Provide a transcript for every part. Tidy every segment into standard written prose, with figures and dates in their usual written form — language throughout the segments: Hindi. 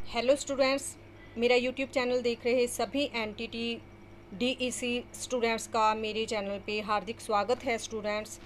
हेलो स्टूडेंट्स, मेरा यूट्यूब चैनल देख रहे सभी एनटीटी डीईसी स्टूडेंट्स का मेरे चैनल पे हार्दिक स्वागत है। स्टूडेंट्स,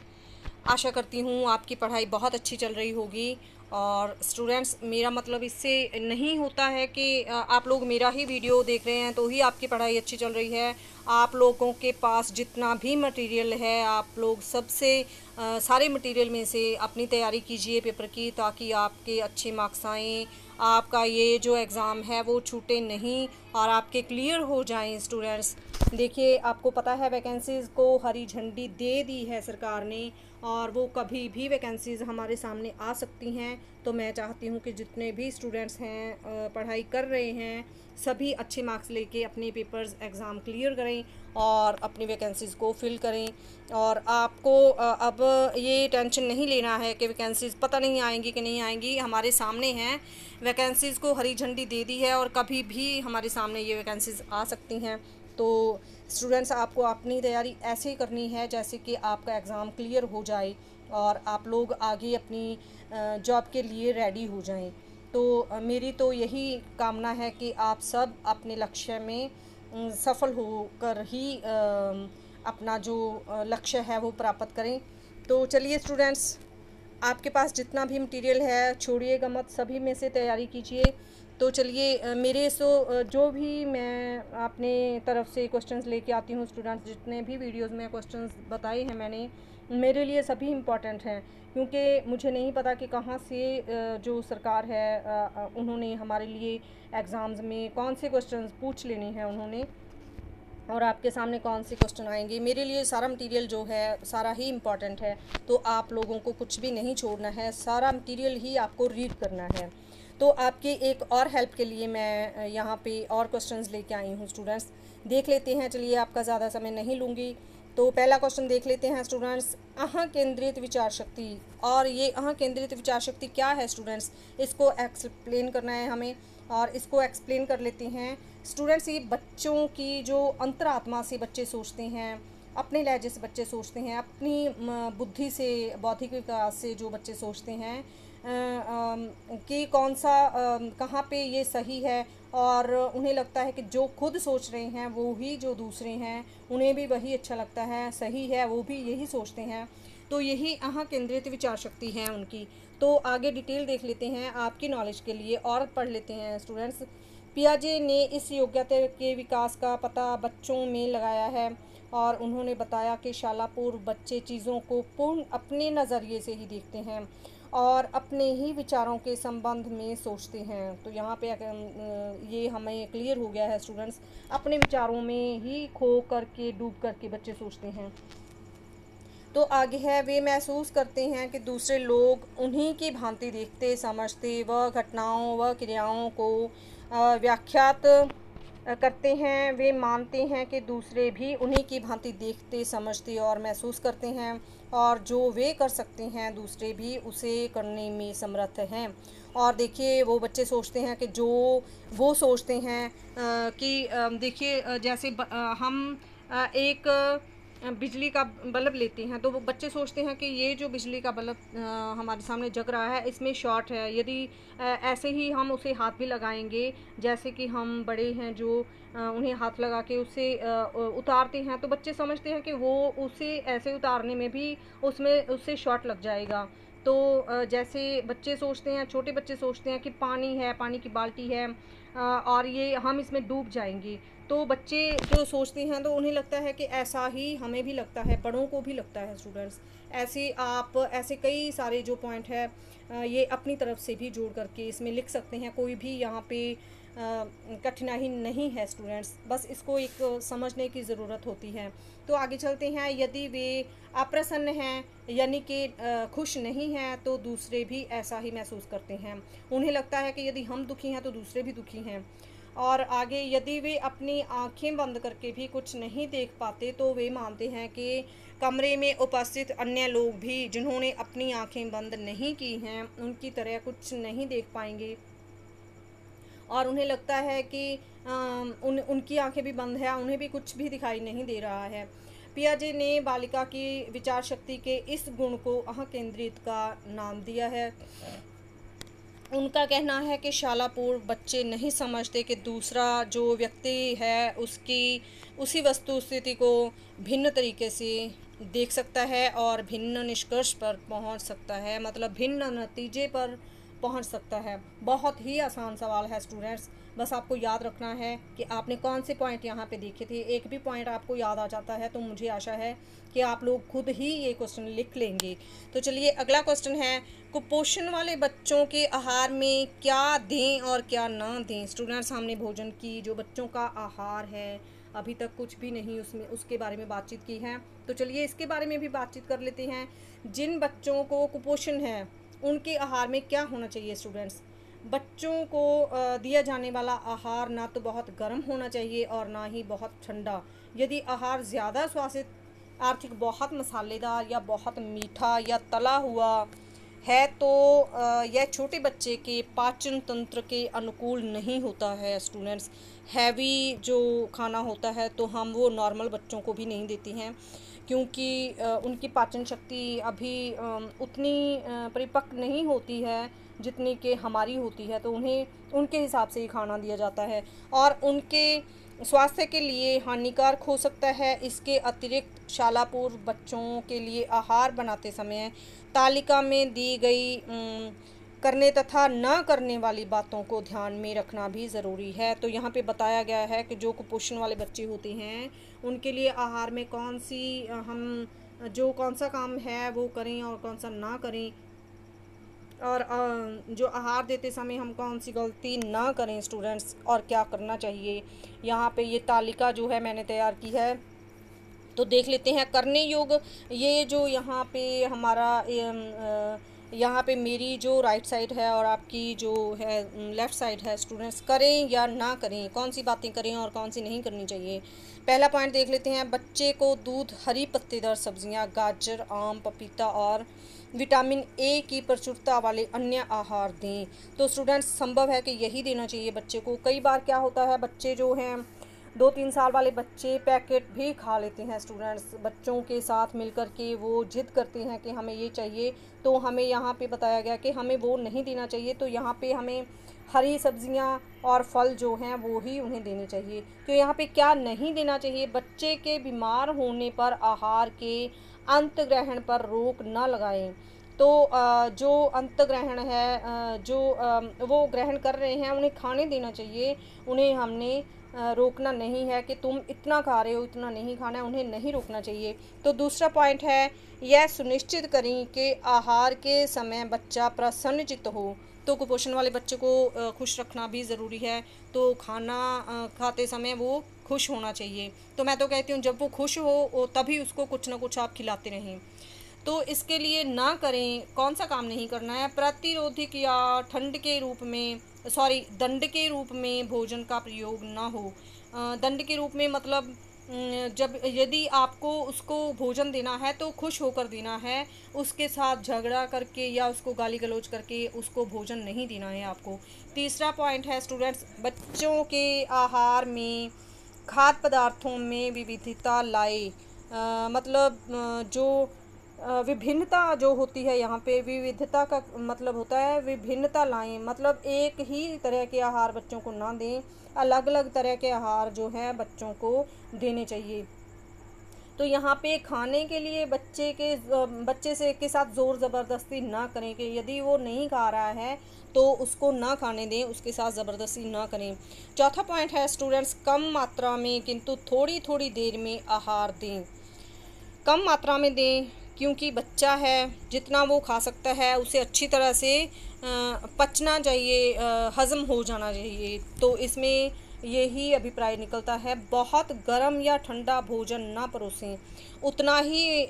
आशा करती हूँ आपकी पढ़ाई बहुत अच्छी चल रही होगी। और स्टूडेंट्स, मेरा मतलब इससे नहीं होता है कि आप लोग मेरा ही वीडियो देख रहे हैं तो ही आपकी पढ़ाई अच्छी चल रही है। आप लोगों के पास जितना भी मटेरियल है, आप लोग सबसे सारे मटेरियल में से अपनी तैयारी कीजिए पेपर की, ताकि आपके अच्छे मार्क्स आएँ, आपका ये जो एग्ज़ाम है वो छूटे नहीं और आपके क्लियर हो जाएं। स्टूडेंट्स, देखिए, आपको पता है वैकेंसीज़ को हरी झंडी दे दी है सरकार ने, और वो कभी भी वैकेंसीज़ हमारे सामने आ सकती हैं। तो मैं चाहती हूँ कि जितने भी स्टूडेंट्स हैं पढ़ाई कर रहे हैं, सभी अच्छे मार्क्स लेके अपने पेपर्स एग्ज़ाम क्लियर करें और अपनी वैकेंसीज़ को फिल करें। और आपको अब ये टेंशन नहीं लेना है कि वैकेंसीज़ पता नहीं आएंगी कि नहीं आएंगी। हमारे सामने हैं, वैकेंसीज़ को हरी झंडी दे दी है और कभी भी हमारे सामने ये वैकेंसीज़ आ सकती हैं। तो स्टूडेंट्स, आपको अपनी तैयारी ऐसे ही करनी है जैसे कि आपका एग्ज़ाम क्लियर हो जाए और आप लोग आगे अपनी जॉब के लिए रेडी हो जाएं। तो मेरी तो यही कामना है कि आप सब अपने लक्ष्य में सफल होकर ही अपना जो लक्ष्य है वो प्राप्त करें। तो चलिए स्टूडेंट्स, आपके पास जितना भी मटेरियल है छोड़िएगा मत, सभी में से तैयारी कीजिए। तो चलिए, मेरे जो भी मैं अपने तरफ से क्वेश्चंस लेके आती हूँ स्टूडेंट्स, जितने भी वीडियोस में क्वेश्चंस बताए हैं मैंने, मेरे लिए सभी इम्पॉर्टेंट हैं। क्योंकि मुझे नहीं पता कि कहाँ से जो सरकार है उन्होंने हमारे लिए एग्ज़ाम्स में कौन से क्वेश्चंस पूछ लेने हैं उन्होंने, और आपके सामने कौन से क्वेश्चन आएंगे। मेरे लिए सारा मटेरियल जो है सारा ही इम्पॉर्टेंट है। तो आप लोगों को कुछ भी नहीं छोड़ना है, सारा मटेरियल ही आपको रीड करना है। तो आपकी एक और हेल्प के लिए मैं यहाँ पे और क्वेश्चंस लेके आई हूँ स्टूडेंट्स, देख लेते हैं। चलिए, आपका ज़्यादा समय नहीं लूँगी। तो पहला क्वेश्चन देख लेते हैं स्टूडेंट्स, अहाँ केंद्रित विचार शक्ति। और ये अहाँ केंद्रित विचार शक्ति क्या है स्टूडेंट्स, इसको एक्सप्लेन करना है हमें, और इसको एक्सप्लेन कर लेते हैं। स्टूडेंट्स, ये बच्चों की जो अंतरात्मा से बच्चे सोचते हैं, अपने लहजे से बच्चे सोचते हैं, अपनी बुद्धि से, बौद्धिक विकास से जो बच्चे सोचते हैं कि कौन सा कहाँ पे ये सही है, और उन्हें लगता है कि जो खुद सोच रहे हैं वो ही जो दूसरे हैं उन्हें भी वही अच्छा लगता है, सही है, वो भी यही सोचते हैं। तो यही अहाँ केंद्रित विचार शक्ति है उनकी। तो आगे डिटेल देख लेते हैं आपकी नॉलेज के लिए, और पढ़ लेते हैं स्टूडेंट्स। पियाजे ने इस योग्यता के विकास का पता बच्चों में लगाया है, और उन्होंने बताया कि शालापूर्व बच्चे चीज़ों को पूर्ण अपने नज़रिए से ही देखते हैं और अपने ही विचारों के संबंध में सोचते हैं। तो यहाँ पे ये हमें क्लियर हो गया है स्टूडेंट्स, अपने विचारों में ही खो करके, डूब करके बच्चे सोचते हैं। तो आगे है, वे महसूस करते हैं कि दूसरे लोग उन्हीं की भांति देखते, समझते व घटनाओं व क्रियाओं को व्याख्यात करते हैं। वे मानते हैं कि दूसरे भी उन्हीं की भांति देखते, समझते और महसूस करते हैं, और जो वे कर सकते हैं दूसरे भी उसे करने में समर्थ हैं। और देखिए, वो बच्चे सोचते हैं कि जो वो सोचते हैं कि देखिए, जैसे हम एक बिजली का बल्ब लेते हैं, तो वो बच्चे सोचते हैं कि ये जो बिजली का बल्ब हमारे सामने जग रहा है, इसमें शॉर्ट है। यदि ऐसे ही हम उसे हाथ भी लगाएंगे, जैसे कि हम बड़े हैं जो उन्हें हाथ लगा के उसे उतारते हैं, तो बच्चे समझते हैं कि वो उसे ऐसे उतारने में भी उससे शॉर्ट लग जाएगा। तो जैसे बच्चे सोचते हैं, छोटे बच्चे सोचते हैं कि पानी है, पानी की बाल्टी है, और ये हम इसमें डूब जाएंगे। तो बच्चे जो सोचते हैं तो उन्हें लगता है कि ऐसा ही हमें भी लगता है, बड़ों को भी लगता है स्टूडेंट्स। ऐसे आप ऐसे कई सारे जो पॉइंट है ये अपनी तरफ से भी जोड़ करके इसमें लिख सकते हैं। कोई भी यहाँ पे कठिनाई नहीं है स्टूडेंट्स, बस इसको एक समझने की ज़रूरत होती है। तो आगे चलते हैं। यदि वे अप्रसन्न हैं, यानी कि खुश नहीं हैं, तो दूसरे भी ऐसा ही महसूस करते हैं। उन्हें लगता है कि यदि हम दुखी हैं तो दूसरे भी दुखी हैं। और आगे, यदि वे अपनी आंखें बंद करके भी कुछ नहीं देख पाते, तो वे मानते हैं कि कमरे में उपस्थित अन्य लोग भी जिन्होंने अपनी आंखें बंद नहीं की हैं उनकी तरह कुछ नहीं देख पाएंगे, और उन्हें लगता है कि उनकी आंखें भी बंद है, उन्हें भी कुछ भी दिखाई नहीं दे रहा है। पियाजे ने बालिका की विचार शक्ति के इस गुण को अह केंद्रित का नाम दिया है। उनका कहना है कि शालापूर्व बच्चे नहीं समझते कि दूसरा जो व्यक्ति है उसकी उसी वस्तु स्थिति को भिन्न तरीके से देख सकता है और भिन्न निष्कर्ष पर पहुंच सकता है, मतलब भिन्न नतीजे पर पहुंच सकता है। बहुत ही आसान सवाल है स्टूडेंट्स, बस आपको याद रखना है कि आपने कौन से पॉइंट यहाँ पे देखे थे। एक भी पॉइंट आपको याद आ जाता है तो मुझे आशा है कि आप लोग खुद ही ये क्वेश्चन लिख लेंगे। तो चलिए अगला क्वेश्चन है, कुपोषण वाले बच्चों के आहार में क्या दें और क्या ना दें। स्टूडेंट्स, हमने भोजन की जो बच्चों का आहार है अभी तक कुछ भी नहीं उसके बारे में बातचीत की है, तो चलिए इसके बारे में भी बातचीत कर लेते हैं। जिन बच्चों को कुपोषण है उनके आहार में क्या होना चाहिए। स्टूडेंट्स, बच्चों को दिया जाने वाला आहार ना तो बहुत गर्म होना चाहिए और ना ही बहुत ठंडा। यदि आहार ज़्यादा स्वादिष्ट, आर्थिक बहुत मसालेदार या बहुत मीठा या तला हुआ है तो यह छोटे बच्चे के पाचन तंत्र के अनुकूल नहीं होता है। स्टूडेंट्स, हैवी जो खाना होता है तो हम वो नॉर्मल बच्चों को भी नहीं देते हैं, क्योंकि उनकी पाचन शक्ति अभी उतनी परिपक्व नहीं होती है जितनी कि हमारी होती है, तो उन्हें उनके हिसाब से ही खाना दिया जाता है और उनके स्वास्थ्य के लिए हानिकारक हो सकता है। इसके अतिरिक्त शालापूर्व बच्चों के लिए आहार बनाते समय तालिका में दी गई करने तथा न करने वाली बातों को ध्यान में रखना भी ज़रूरी है। तो यहाँ पे बताया गया है कि जो कुपोषण वाले बच्चे होते हैं उनके लिए आहार में कौन सा काम है वो करें और कौन सा ना करें, और जो आहार देते समय हम कौन सी गलती ना करें स्टूडेंट्स, और क्या करना चाहिए। यहाँ पे ये तालिका जो है मैंने तैयार की है, तो देख लेते हैं। करने योग्य, ये जो यहाँ पे हमारा यहाँ पे मेरी जो राइट साइड है और आपकी जो है लेफ़्ट साइड है। स्टूडेंट्स, करें या ना करें, कौन सी बातें करें और कौन सी नहीं करनी चाहिए। पहला पॉइंट देख लेते हैं, बच्चे को दूध, हरी पत्तेदार सब्जियां, गाजर, आम, पपीता और विटामिन ए की प्रचुरता वाले अन्य आहार दें। तो स्टूडेंट्स, संभव है कि यही देना चाहिए बच्चे को। कई बार क्या होता है, बच्चे जो हैं 2-3 साल वाले बच्चे पैकेट भी खा लेते हैं। स्टूडेंट्स, बच्चों के साथ मिलकर के वो जिद करते हैं कि हमें ये चाहिए, तो हमें यहाँ पे बताया गया कि हमें वो नहीं देना चाहिए। तो यहाँ पे हमें हरी सब्जियाँ और फल जो हैं वो ही उन्हें देने चाहिए। तो यहाँ पे क्या नहीं देना चाहिए, बच्चे के बीमार होने पर आहार के अंतग्रहण पर रोक न लगाएं। तो जो अंतग्रहण है, जो वो ग्रहण कर रहे हैं उन्हें खाने देना चाहिए। उन्हें हमने रोकना नहीं है कि तुम इतना खा रहे हो, इतना नहीं खाना है, उन्हें नहीं रोकना चाहिए। तो दूसरा पॉइंट है, यह सुनिश्चित करें कि आहार के समय बच्चा प्रसन्नचित्त हो। तो कुपोषण वाले बच्चे को खुश रखना भी ज़रूरी है, तो खाना खाते समय वो खुश होना चाहिए। तो मैं तो कहती हूँ जब वो खुश हो तभी उसको कुछ ना कुछ आप खिलाते रहें। तो इसके लिए ना करें, कौन सा काम नहीं करना है, प्रतिरोधक या दंड के रूप में भोजन का प्रयोग ना हो। दंड के रूप में मतलब जब यदि आपको उसको भोजन देना है तो खुश होकर देना है, उसके साथ झगड़ा करके या उसको गाली गलौज करके उसको भोजन नहीं देना है आपको। तीसरा पॉइंट है स्टूडेंट्स, बच्चों के आहार में खाद्य पदार्थों में विविधता लाए। मतलब जो विभिन्नता जो होती है, यहाँ पे विविधता का मतलब होता है विभिन्नता लाएं, मतलब एक ही तरह के आहार बच्चों को ना दें, अलग अलग तरह के आहार जो है बच्चों को देने चाहिए। तो यहाँ पे खाने के लिए बच्चे से के साथ ज़ोर ज़बरदस्ती ना करें कि यदि वो नहीं खा रहा है तो उसको ना खाने दें, उसके साथ ज़बरदस्ती ना करें। चौथा पॉइंट है स्टूडेंट्स, कम मात्रा में किंतु थोड़ी थोड़ी देर में आहार दें। कम मात्रा में दें क्योंकि बच्चा है, जितना वो खा सकता है उसे अच्छी तरह से पचना चाहिए, हज़म हो जाना चाहिए। तो इसमें यही अभिप्राय निकलता है। बहुत गर्म या ठंडा भोजन ना परोसें, उतना ही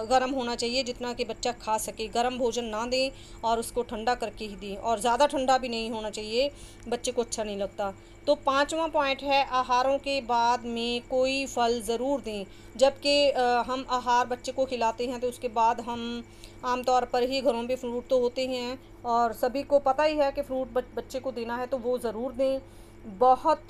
गर्म होना चाहिए जितना कि बच्चा खा सके। गर्म भोजन ना दें और उसको ठंडा करके ही दें, और ज़्यादा ठंडा भी नहीं होना चाहिए, बच्चे को अच्छा नहीं लगता। तो पांचवा पॉइंट है, आहारों के बाद में कोई फल ज़रूर दें। जबकि हम आहार बच्चे को खिलाते हैं तो उसके बाद हम आमतौर पर ही घरों पे फ्रूट तो होते ही हैं और सभी को पता ही है कि फ्रूट बच्चे को देना है, तो वो ज़रूर दें। बहुत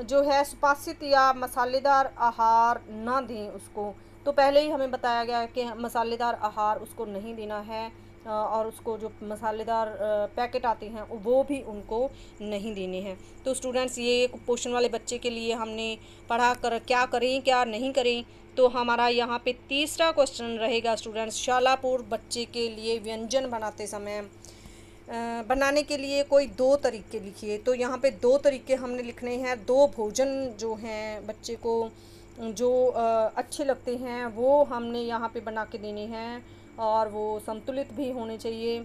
जो है स्पाइसी या मसालेदार आहार ना दें उसको। तो पहले ही हमें बताया गया है कि मसालेदार आहार उसको नहीं देना है। और उसको जो मसालेदार पैकेट आते हैं वो भी उनको नहीं देने हैं। तो स्टूडेंट्स, ये कुपोषण वाले बच्चे के लिए हमने पढ़ा कर क्या करें क्या नहीं करें। तो हमारा यहाँ पे तीसरा क्वेश्चन रहेगा स्टूडेंट्स, शालापुर बच्चे के लिए व्यंजन बनाते समय बनाने के लिए कोई 2 तरीके लिखिए। तो यहाँ पे 2 तरीके हमने लिखने हैं। 2 भोजन जो हैं बच्चे को जो अच्छे लगते हैं वो हमने यहाँ पे बना के देने हैं, और वो संतुलित भी होने चाहिए।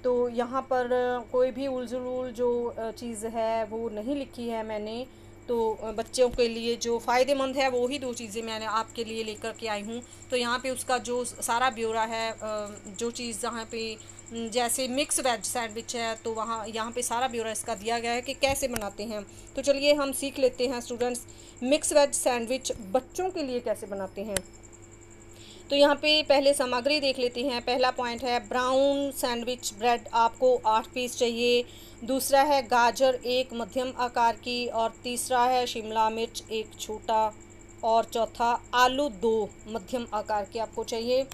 तो यहाँ पर कोई भी उलझुल जो चीज़ है वो नहीं लिखी है मैंने। तो बच्चों के लिए जो फ़ायदेमंद है वो ही 2 चीज़ें मैंने आपके लिए लेकर के आई हूँ। तो यहाँ पे उसका जो सारा ब्यौरा है, जो चीज़ जहाँ पे जैसे मिक्स वेज सैंडविच है तो वहाँ यहाँ पे सारा ब्यौरा इसका दिया गया है कि कैसे बनाते हैं। तो चलिए हम सीख लेते हैं स्टूडेंट्स, मिक्स वेज सैंडविच बच्चों के लिए कैसे बनाते हैं। तो यहाँ पे पहले सामग्री देख लेते हैं। पहला पॉइंट है ब्राउन सैंडविच ब्रेड, आपको 8 पीस चाहिए। दूसरा है गाजर 1 मध्यम आकार की, और तीसरा है शिमला मिर्च 1 छोटा, और चौथा आलू 2 मध्यम आकार के आपको चाहिए।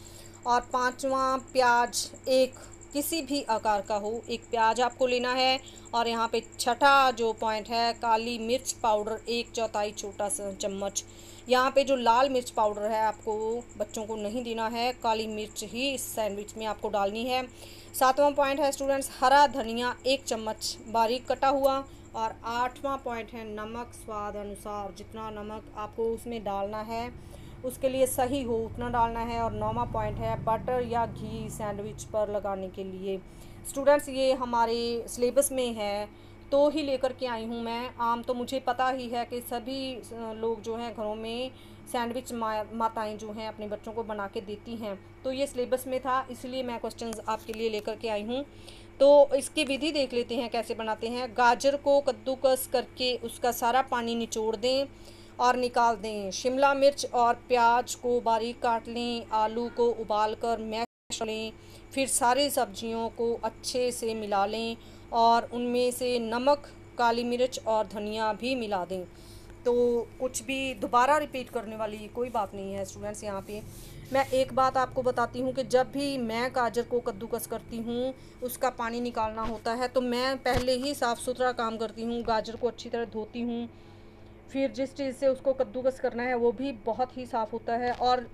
और पांचवा प्याज 1 किसी भी आकार का हो, 1 प्याज आपको लेना है। और यहाँ पे छठा जो पॉइंट है, काली मिर्च पाउडर 1/4 छोटा सा चम्मच। यहाँ पे जो लाल मिर्च पाउडर है आपको बच्चों को नहीं देना है, काली मिर्च ही इस सैंडविच में आपको डालनी है। 7वां पॉइंट है स्टूडेंट्स, हरा धनिया 1 चम्मच बारीक कटा हुआ। और 8वां पॉइंट है नमक स्वाद अनुसार, जितना नमक आपको उसमें डालना है उसके लिए सही हो उतना डालना है। और 9वां पॉइंट है बटर या घी सैंडविच पर लगाने के लिए। स्टूडेंट्स, ये हमारे सिलेबस में है तो ही लेकर के आई हूँ मैं। आम तो मुझे पता ही है कि सभी लोग जो हैं घरों में सैंडविच माताएं जो हैं अपने बच्चों को बना के देती हैं। तो ये सिलेबस में था, इसलिए मैं क्वेश्चंस आपके लिए लेकर के आई हूँ। तो इसकी विधि देख लेते हैं कैसे बनाते हैं। गाजर को कद्दूकस करके उसका सारा पानी निचोड़ दें और निकाल दें। शिमला मिर्च और प्याज को बारीक काट लें। आलू को उबाल कर मैश कर लें। फिर सारी सब्जियों को अच्छे से मिला लें और उनमें से नमक, काली मिर्च और धनिया भी मिला दें। तो कुछ भी दोबारा रिपीट करने वाली कोई बात नहीं है स्टूडेंट्स। यहाँ पे मैं एक बात आपको बताती हूँ कि जब भी मैं गाजर को कद्दूकस करती हूँ उसका पानी निकालना होता है तो मैं पहले ही साफ़ सुथरा काम करती हूँ। गाजर को अच्छी तरह धोती हूँ, फिर जिस चीज़ से उसको कद्दूकस करना है वो भी बहुत ही साफ़ होता है। और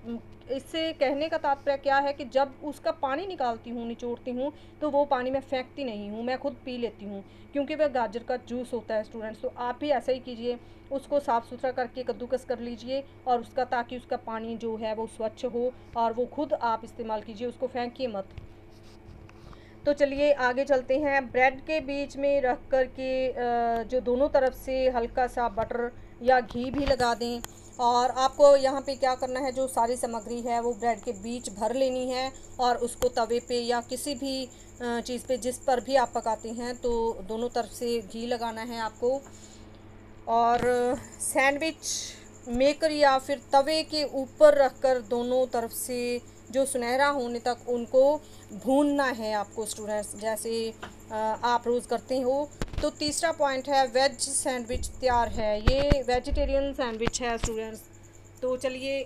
इससे कहने का तात्पर्य क्या है कि जब उसका पानी निकालती हूँ, निचोड़ती हूँ, तो वो पानी मैं फेंकती नहीं हूँ, मैं खुद पी लेती हूँ, क्योंकि वह गाजर का जूस होता है स्टूडेंट्स। तो आप भी ऐसा ही कीजिए, उसको साफ़ सुथरा करके कद्दूकस कर लीजिए और उसका, ताकि उसका पानी जो है वो स्वच्छ हो और वो खुद आप इस्तेमाल कीजिए, उसको फेंकिए मत। तो चलिए आगे चलते हैं। ब्रेड के बीच में रख कर के जो दोनों तरफ से हल्का सा बटर या घी भी लगा दें। और आपको यहाँ पे क्या करना है, जो सारी सामग्री है वो ब्रेड के बीच भर लेनी है और उसको तवे पे या किसी भी चीज़ पे जिस पर भी आप पकाते हैं तो दोनों तरफ से घी लगाना है आपको। और सैंडविच मेकर या फिर तवे के ऊपर रखकर दोनों तरफ से जो सुनहरा होने तक उनको भूनना है आपको स्टूडेंट्स, जैसे आप रोज़ करते हो। तो तीसरा पॉइंट है वेज सैंडविच तैयार है। ये वेजिटेरियन सैंडविच है स्टूडेंट्स। तो चलिए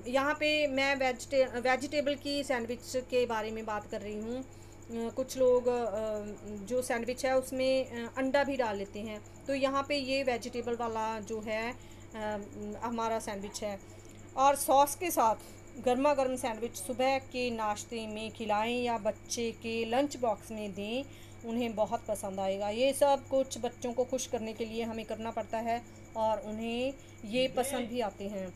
यहाँ पे मैं वेजिटेबल की सैंडविच के बारे में बात कर रही हूँ। कुछ लोग जो सैंडविच है उसमें अंडा भी डाल लेते हैं, तो यहाँ पे ये वेजिटेबल वाला जो है हमारा सैंडविच है। और सॉस के साथ गर्मा गर्म सैंडविच सुबह के नाश्ते में खिलाएं या बच्चे के लंच बॉक्स में दें, उन्हें बहुत पसंद आएगा। ये सब कुछ बच्चों को खुश करने के लिए हमें करना पड़ता है और उन्हें ये पसंद भी आते हैं।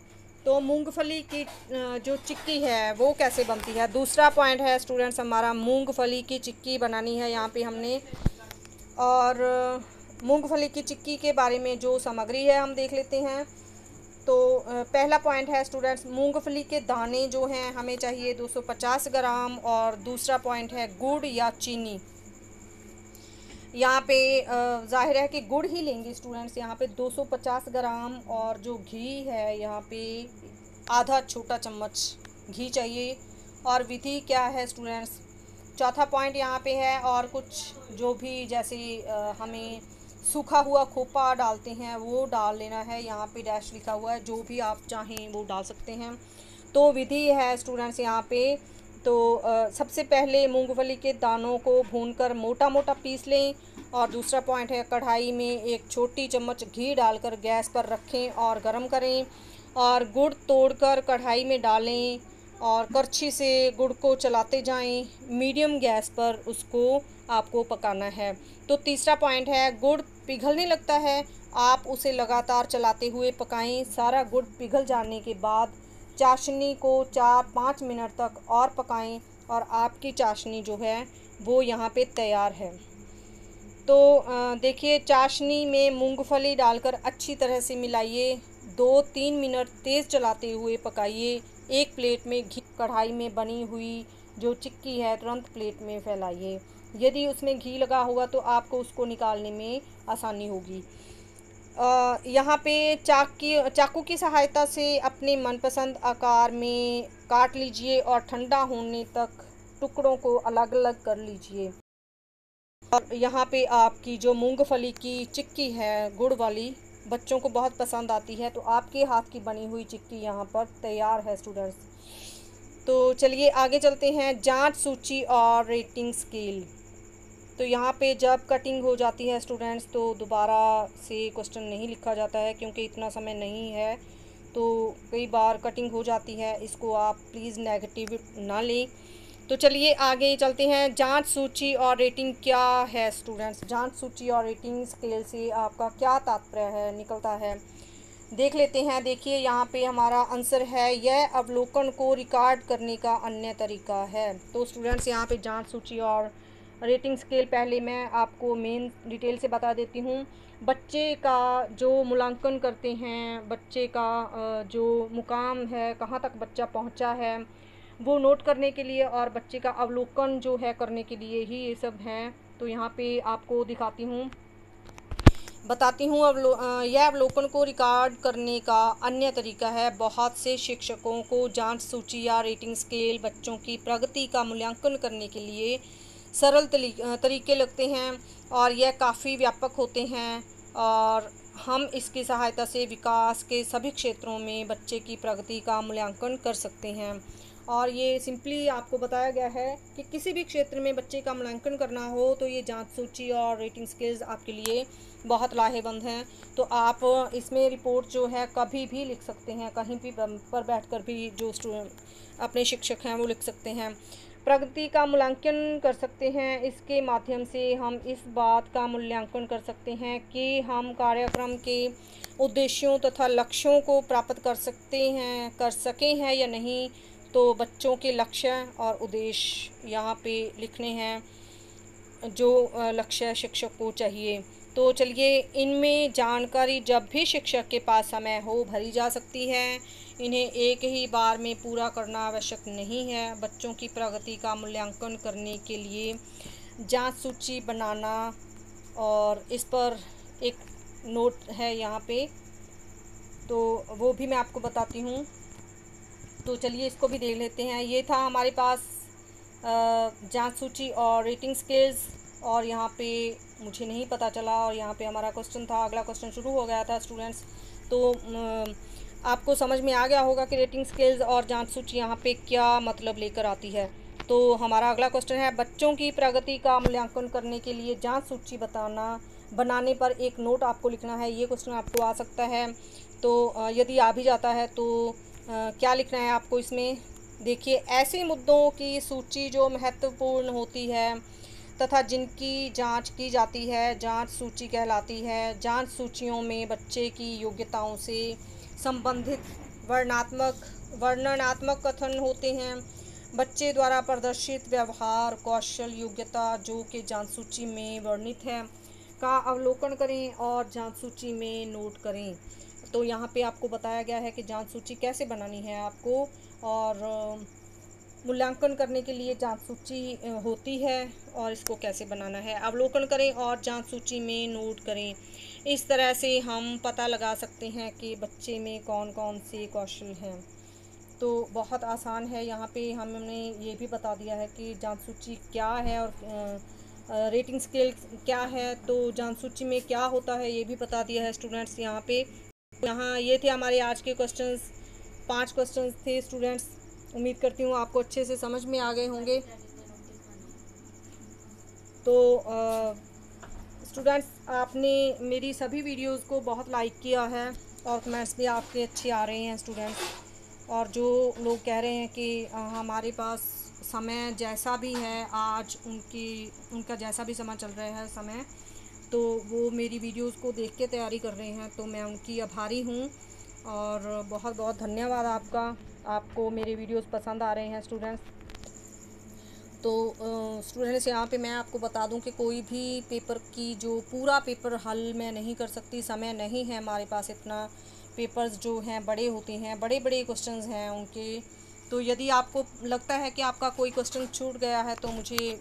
तो मूंगफली की जो चिक्की है वो कैसे बनती है, दूसरा पॉइंट है स्टूडेंट्स हमारा, मूंगफली की चिक्की बनानी है यहाँ पे हमने। और मूंगफली की चिक्की के बारे में जो सामग्री है हम देख लेते हैं। तो पहला पॉइंट है स्टूडेंट्स, मूंगफली के दाने जो हैं हमें चाहिए 250 ग्राम। और दूसरा पॉइंट है गुड़ या चीनी। यहाँ पे जाहिर है कि गुड़ ही लेंगे स्टूडेंट्स। यहाँ पे 250 ग्राम। और जो घी है यहाँ पे आधा छोटा चम्मच घी चाहिए। और विधि क्या है स्टूडेंट्स, चौथा पॉइंट यहाँ पे है, और कुछ जो भी जैसे हमें सूखा हुआ खोपा डालते हैं वो डाल लेना है। यहाँ पे डैश लिखा हुआ है, जो भी आप चाहें वो डाल सकते हैं। तो विधि है स्टूडेंट्स यहाँ पे तो सबसे पहले मूंगफली के दानों को भूनकर मोटा मोटा पीस लें। और दूसरा पॉइंट है, कढ़ाई में एक छोटी चम्मच घी डालकर गैस पर रखें और गरम करें और गुड़ तोड़कर कढ़ाई में डालें और करछी से गुड़ को चलाते जाएं। मीडियम गैस पर उसको आपको पकाना है। तो तीसरा पॉइंट है, गुड़ पिघलने लगता है, आप उसे लगातार चलाते हुए पकाएं। सारा गुड़ पिघल जाने के बाद चाशनी को 4-5 मिनट तक और पकाएं और आपकी चाशनी जो है वो यहाँ पे तैयार है। तो देखिए, चाशनी में मूंगफली डालकर अच्छी तरह से मिलाइए। 2-3 मिनट तेज़ चलाते हुए पकाइए। एक प्लेट में घी, कढ़ाई में बनी हुई जो चिक्की है तुरंत प्लेट में फैलाइए। यदि उसमें घी लगा होगा तो आपको उसको निकालने में आसानी होगी। यहाँ पे चाकू की सहायता से अपने मनपसंद आकार में काट लीजिए और ठंडा होने तक टुकड़ों को अलग अलग कर लीजिए। और यहाँ पे आपकी जो मूंगफली की चिक्की है गुड़ वाली, बच्चों को बहुत पसंद आती है। तो आपके हाथ की बनी हुई चिक्की यहाँ पर तैयार है स्टूडेंट्स। तो चलिए आगे चलते हैं, जांच सूची और रेटिंग स्केल। तो यहाँ पे जब कटिंग हो जाती है स्टूडेंट्स तो दोबारा से क्वेश्चन नहीं लिखा जाता है, क्योंकि इतना समय नहीं है। तो कई बार कटिंग हो जाती है, इसको आप प्लीज़ नेगेटिव ना लें। तो चलिए आगे चलते हैं, जांच सूची और रेटिंग क्या है स्टूडेंट्स। जांच सूची और रेटिंग स्केल से आपका क्या तात्पर्य है, निकलता है, देख लेते हैं। देखिए यहाँ पे हमारा आंसर है, यह अवलोकन को रिकॉर्ड करने का अन्य तरीका है। तो स्टूडेंट्स यहाँ पे जांच सूची और रेटिंग स्केल पहले मैं आपको मेन डिटेल से बता देती हूँ। बच्चे का जो मूल्यांकन करते हैं, बच्चे का जो मुकाम है, कहाँ तक बच्चा पहुँचा है, वो नोट करने के लिए और बच्चे का अवलोकन जो है करने के लिए ही ये सब हैं। तो यहाँ पे आपको दिखाती हूँ, बताती हूँ। यह अवलोकन को रिकॉर्ड करने का अन्य तरीका है। बहुत से शिक्षकों को जांच सूची या रेटिंग स्केल बच्चों की प्रगति का मूल्यांकन करने के लिए सरल तरीके लगते हैं और यह काफ़ी व्यापक होते हैं और हम इसकी सहायता से विकास के सभी क्षेत्रों में बच्चे की प्रगति का मूल्यांकन कर सकते हैं। और ये सिंपली आपको बताया गया है कि किसी भी क्षेत्र में बच्चे का मूल्यांकन करना हो तो ये जांच सूची और रेटिंग स्केल्स आपके लिए बहुत लाहेवंद हैं। तो आप इसमें रिपोर्ट जो है कभी भी लिख सकते हैं, कहीं भी पर बैठकर भी जो स्टूडेंट अपने शिक्षक हैं वो लिख सकते हैं। प्रगति का मूल्यांकन कर सकते हैं। इसके माध्यम से हम इस बात का मूल्यांकन कर सकते हैं कि हम कार्यक्रम के उद्देश्यों तथा लक्ष्यों को प्राप्त कर सके हैं या नहीं। तो बच्चों के लक्ष्य और उद्देश्य यहाँ पे लिखने हैं, जो लक्ष्य शिक्षक को चाहिए। तो चलिए, इनमें जानकारी जब भी शिक्षक के पास समय हो भरी जा सकती है। इन्हें एक ही बार में पूरा करना आवश्यक नहीं है। बच्चों की प्रगति का मूल्यांकन करने के लिए जांच सूची बनाना, और इस पर एक नोट है यहाँ पे, तो वो भी मैं आपको बताती हूँ। तो चलिए इसको भी देख लेते हैं। ये था हमारे पास जांच सूची और रेटिंग स्केल्स, और यहाँ पे मुझे नहीं पता चला, और यहाँ पे हमारा क्वेश्चन था, अगला क्वेश्चन शुरू हो गया था स्टूडेंट्स। तो आपको समझ में आ गया होगा कि रेटिंग स्केल्स और जांच सूची यहाँ पे क्या मतलब लेकर आती है। तो हमारा अगला क्वेश्चन है, बच्चों की प्रगति का मूल्यांकन करने के लिए जांच सूची बनाने पर एक नोट आपको लिखना है। ये क्वेश्चन आपको आ सकता है। तो यदि आ भी जाता है तो क्या लिखना है आपको इसमें। देखिए, ऐसे मुद्दों की सूची जो महत्वपूर्ण होती है तथा जिनकी जांच की जाती है जांच सूची कहलाती है। जांच सूचियों में बच्चे की योग्यताओं से संबंधित वर्णनात्मक कथन होते हैं। बच्चे द्वारा प्रदर्शित व्यवहार कौशल योग्यता जो कि जांच सूची में वर्णित है का अवलोकन करें और जांच सूची में नोट करें। तो यहाँ पे आपको बताया गया है कि जांच सूची कैसे बनानी है आपको, और मूल्यांकन करने के लिए जांच सूची होती है और इसको कैसे बनाना है। अवलोकन करें और जांच सूची में नोट करें। इस तरह से हम पता लगा सकते हैं कि बच्चे में कौन कौन से कौशल हैं। तो बहुत आसान है। यहाँ पे हमने ये भी बता दिया है कि जांच सूची क्या है और रेटिंग स्केल क्या है। तो जांच सूची में क्या होता है ये भी बता दिया है स्टूडेंट्स यहाँ पे। यहाँ ये थे हमारे आज के क्वेश्चंस, 5 क्वेश्चंस थे स्टूडेंट्स। उम्मीद करती हूँ आपको अच्छे से समझ में आ गए होंगे। तो स्टूडेंट्स, आपने मेरी सभी वीडियोस को बहुत लाइक किया है और कमेंट्स भी आपके अच्छे आ रहे हैं स्टूडेंट्स। और जो लोग कह रहे हैं कि हमारे पास समय जैसा भी है, आज उनका जैसा भी समय चल रहा है समय, तो वो मेरी वीडियोस को देख के तैयारी कर रहे हैं, तो मैं उनकी आभारी हूँ। और बहुत बहुत धन्यवाद आपका। आपको मेरे वीडियोस पसंद आ रहे हैं स्टूडेंट्स। तो स्टूडेंट्स, यहाँ पे मैं आपको बता दूं कि कोई भी पेपर की जो पूरा पेपर हल मैं नहीं कर सकती, समय नहीं है हमारे पास इतना। पेपर्स जो हैं बड़े होते हैं, बड़े बड़े क्वेश्चंस हैं उनके। तो यदि आपको लगता है कि आपका कोई क्वेश्चन छूट गया है, तो मुझे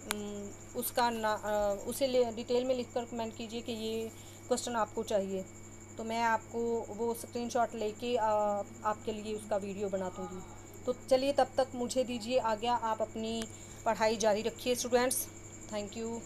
उसे डिटेल में लिख कर कमेंट कीजिए कि ये क्वेश्चन आपको चाहिए, तो मैं आपको वो स्क्रीनशॉट लेके आपके लिए उसका वीडियो बना दूँगी। तो चलिए, तब तक मुझे दीजिए आज्ञा। आप अपनी पढ़ाई जारी रखिए स्टूडेंट्स। Thank you.